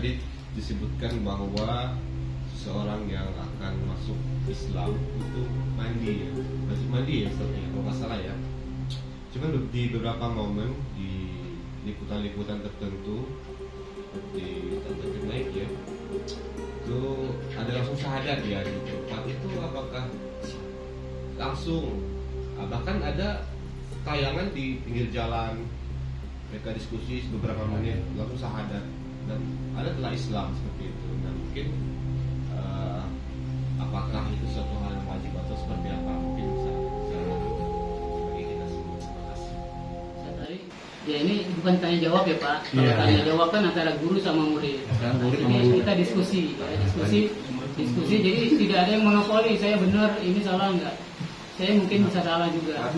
tadi disebutkan bahwa seseorang yang akan masuk Islam itu mandi ya, wajib mandi ya sebenarnya kalau nggak salah ya. Cuman di beberapa momen di liputan-liputan tertentu di tempat naik ya, itu ada langsung syahadat ya di tempat itu. Apakah langsung, bahkan ada tayangan di pinggir jalan mereka diskusi beberapa menit langsung syahadat, dan ada telah Islam seperti itu. Nah mungkin apakah itu suatu hal yang wajib atau seperti apa, mungkin bisa bagi kita semua. Terima kasih. Ya ini bukan tanya jawab ya Pak. Kalau tanya jawab kan antara guru sama murid. Ini kita diskusi, diskusi. Jadi tidak ada yang monopoli. Saya benar, ini salah enggak? Saya mungkin bisa salah juga.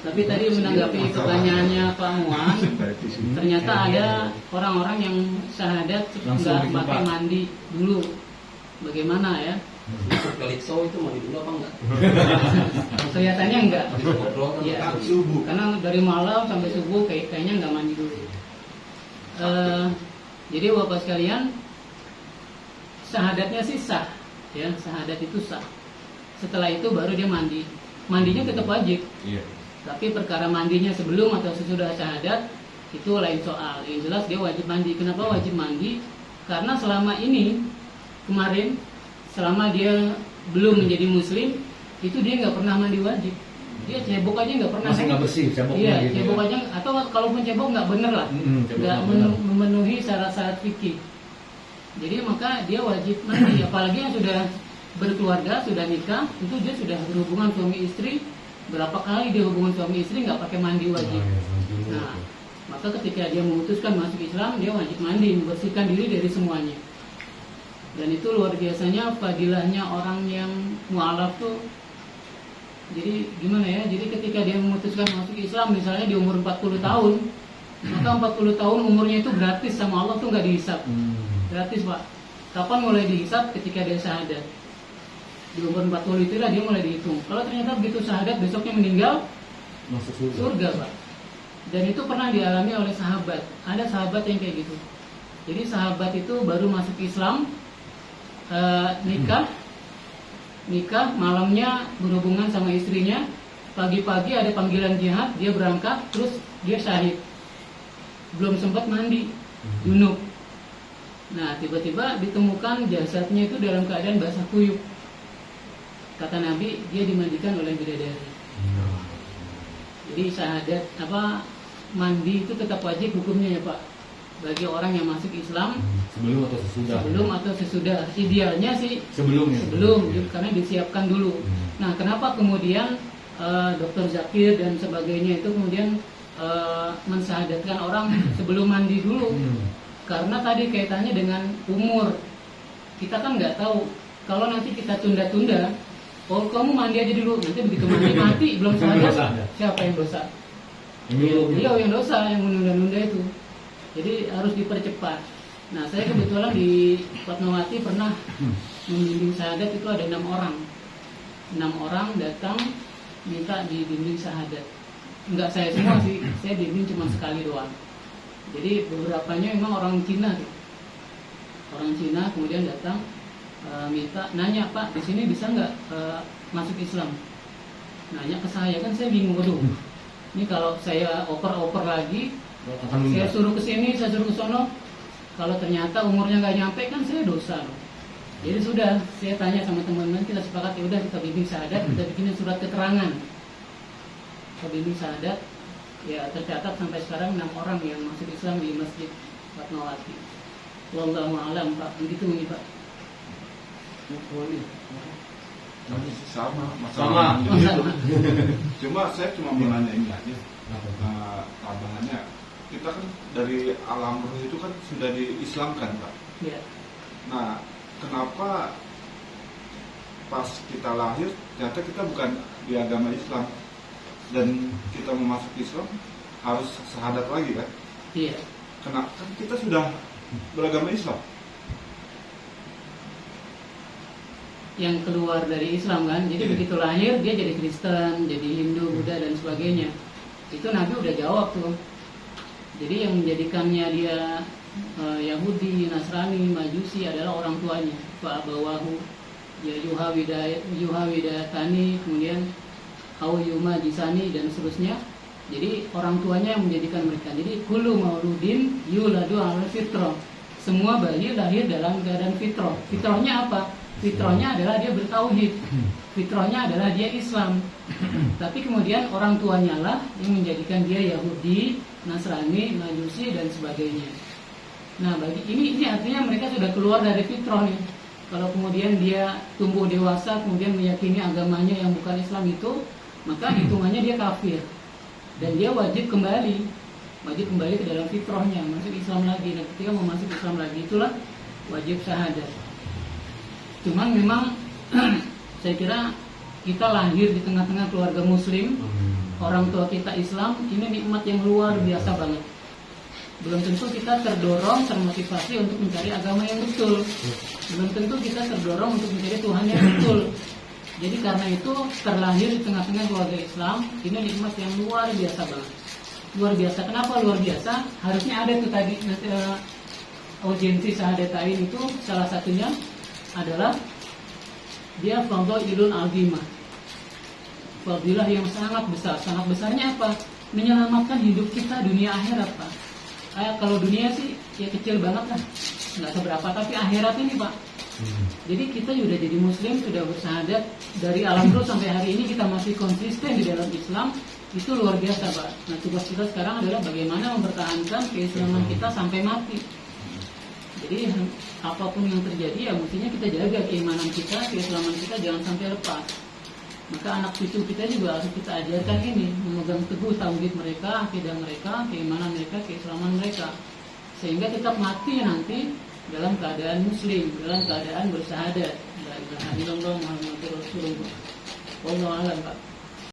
Tapi tadi menanggapi pertanyaannya Pak Muan, ternyata ada orang-orang yang syahadat nggak pakai mandi dulu. Bagaimana ya? Kalikso itu mandi dulu apa enggak? Kelihatannya enggak. Ya, karena dari malam sampai subuh kayaknya enggak mandi dulu. Jadi Bapak sekalian, syahadatnya sih sah, ya syahadat itu sah. Setelah itu baru dia mandi. Mandinya tetap wajib. Iya. Tapi perkara mandinya sebelum atau sesudah syahadat itu lain soal. Yang jelas dia wajib mandi. Kenapa wajib mandi? Karena selama ini kemarin selama dia belum menjadi muslim itu dia nggak pernah mandi wajib. Dia cebok aja nggak pernah. Masih nggak bersih ceboknya. Iya, gitu cebok ya. aja, atau kalaupun cebok nggak bener lah, nggak memenuhi syarat-syarat fikih. Jadi maka dia wajib mandi. Apalagi yang sudah berkeluarga, sudah nikah, itu dia sudah berhubungan suami istri. Berapa kali dia hubungan suami istri nggak pakai mandi wajib. Nah, maka ketika dia memutuskan masuk Islam, dia wajib mandi, membersihkan diri dari semuanya. Dan itu luar biasanya fadilahnya orang yang mu'alaf tuh. Jadi gimana ya? Jadi ketika dia memutuskan masuk Islam, misalnya di umur 40 tahun, maka 40 tahun umurnya itu gratis sama Allah tuh nggak dihisap. Gratis Pak. Kapan mulai dihisap? Ketika dia syahadat. Di umur 40 itulah dia mulai dihitung. Kalau ternyata begitu syahadat besoknya meninggal, masuk surga Pak. Dan itu pernah dialami oleh sahabat. Ada sahabat yang kayak gitu. Jadi sahabat itu baru masuk Islam, nikah, malamnya berhubungan sama istrinya, pagi-pagi ada panggilan jihad, dia berangkat, terus dia syahid. Belum sempat mandi, junub. Nah, tiba-tiba ditemukan jasadnya itu dalam keadaan basah kuyup. Kata Nabi, dia dimandikan oleh bidadari. Jadi syahadat mandi itu tetap wajib hukumnya ya Pak, bagi orang yang masuk Islam sebelum atau sesudah. Sebelum atau sesudah. Idealnya sih sebelum, karena disiapkan dulu. Nah, kenapa kemudian Dr. Zakir dan sebagainya itu kemudian mensyahadatkan orang sebelum mandi dulu? Karena tadi kaitannya dengan umur. Kita kan nggak tahu, kalau nanti kita tunda-tunda, oh kamu mandi aja dulu, nanti begitu mati belum syahadat, siapa yang dosa? Dia yang dosa, yang menunda-nunda itu. Jadi harus dipercepat. Nah, saya kebetulan di Fatmawati pernah membimbing syahadat, itu ada 6 orang. 6 orang datang minta dibimbing syahadat. Enggak saya semua sih, saya bimbing cuma sekali doang. Jadi beberapanya memang orang Cina gitu. Orang Cina kemudian datang minta, nanya, Pak, di sini bisa nggak masuk Islam? Nanya ke saya, kan saya bingung, waduh. Ini kalau saya oper lagi, saya suruh ke sini, saya suruh ke sono, kalau ternyata umurnya nggak nyampe kan saya dosa loh. Jadi sudah, saya tanya sama teman-teman, kita sepakat, ya udah kita bimbing syahadat, kita bikinin surat keterangan. Kita bimbing syahadat, ya tercatat sampai sekarang 6 orang yang masuk Islam di Masjid Fatmawati. Wallahu a'lam Pak, begitu nih Pak. Sama. Cuma saya mau nanya ini aja. Tambahannya, kita kan dari alam roh itu kan sudah diislamkan Pak. Iya. Nah, kenapa pas kita lahir ternyata kita bukan di agama Islam dan kita mau masuk Islam harus syahadat lagi kan? Iya. Kenapa? Kan kita sudah beragama Islam. Yang keluar dari Islam kan, jadi begitu lahir dia jadi Kristen, jadi Hindu, Buddha dan sebagainya. Itu Nabi udah jawab tuh. Jadi yang menjadikannya dia Yahudi, Nasrani, Majusi adalah orang tuanya. Pak Bawahu, ya Yuhawidayatani, kemudian Auyuma Jisani dan seterusnya. Jadi orang tuanya yang menjadikan mereka. Jadi kullu mauludin yuladu ala fitrah. Semua bayi lahir dalam keadaan fitrah. Fitrahnya apa? Fitrahnya adalah dia bertauhid. Fitrahnya adalah dia Islam. Tapi kemudian orang tuanya lah yang menjadikan dia Yahudi, Nasrani, Majusi dan sebagainya. Nah, bagi ini artinya mereka sudah keluar dari fitrah nih. Kalau kemudian dia tumbuh dewasa kemudian meyakini agamanya yang bukan Islam itu, maka hitungannya dia kafir. Dan dia wajib kembali ke dalam fitrahnya, masuk Islam lagi. Dan ketika mau masuk Islam lagi itulah wajib syahadat. Cuman memang saya kira kita lahir di tengah-tengah keluarga muslim, orang tua kita Islam, ini nikmat yang luar biasa banget. Belum tentu kita terdorong, termotivasi untuk mencari agama yang betul. Belum tentu kita terdorong untuk mencari Tuhan yang betul. Jadi karena itu terlahir di tengah-tengah keluarga Islam, ini nikmat yang luar biasa banget. Luar biasa. Kenapa luar biasa? Harusnya ada tuh tadi urgensi syahadatain itu salah satunya adalah dia fadhailun azimah. Fadilah yang sangat besar. Sangat besarnya apa? Menyelamatkan hidup kita dunia akhirat, Pak. Kalau dunia sih ya kecil banget lah, nggak seberapa. Tapi akhirat ini, Pak. Jadi kita sudah jadi muslim, sudah bersyahadat dari alam roh sampai hari ini kita masih konsisten di dalam Islam, itu luar biasa, Pak. Nah, tugas kita sekarang adalah bagaimana mempertahankan keislaman kita sampai mati. Jadi apapun yang terjadi ya mestinya kita jaga keimanan kita, keislaman kita jangan sampai lepas. Maka anak cucu kita juga harus kita ajarkan ini, memegang teguh tauhid mereka, akidah mereka, keimanan mereka, keislaman mereka, sehingga tetap mati nanti dalam keadaan muslim, dalam keadaan bersyahadat. La ilaha illallah Muhammadur Rasulullah. Wallahu a'lam, Pak.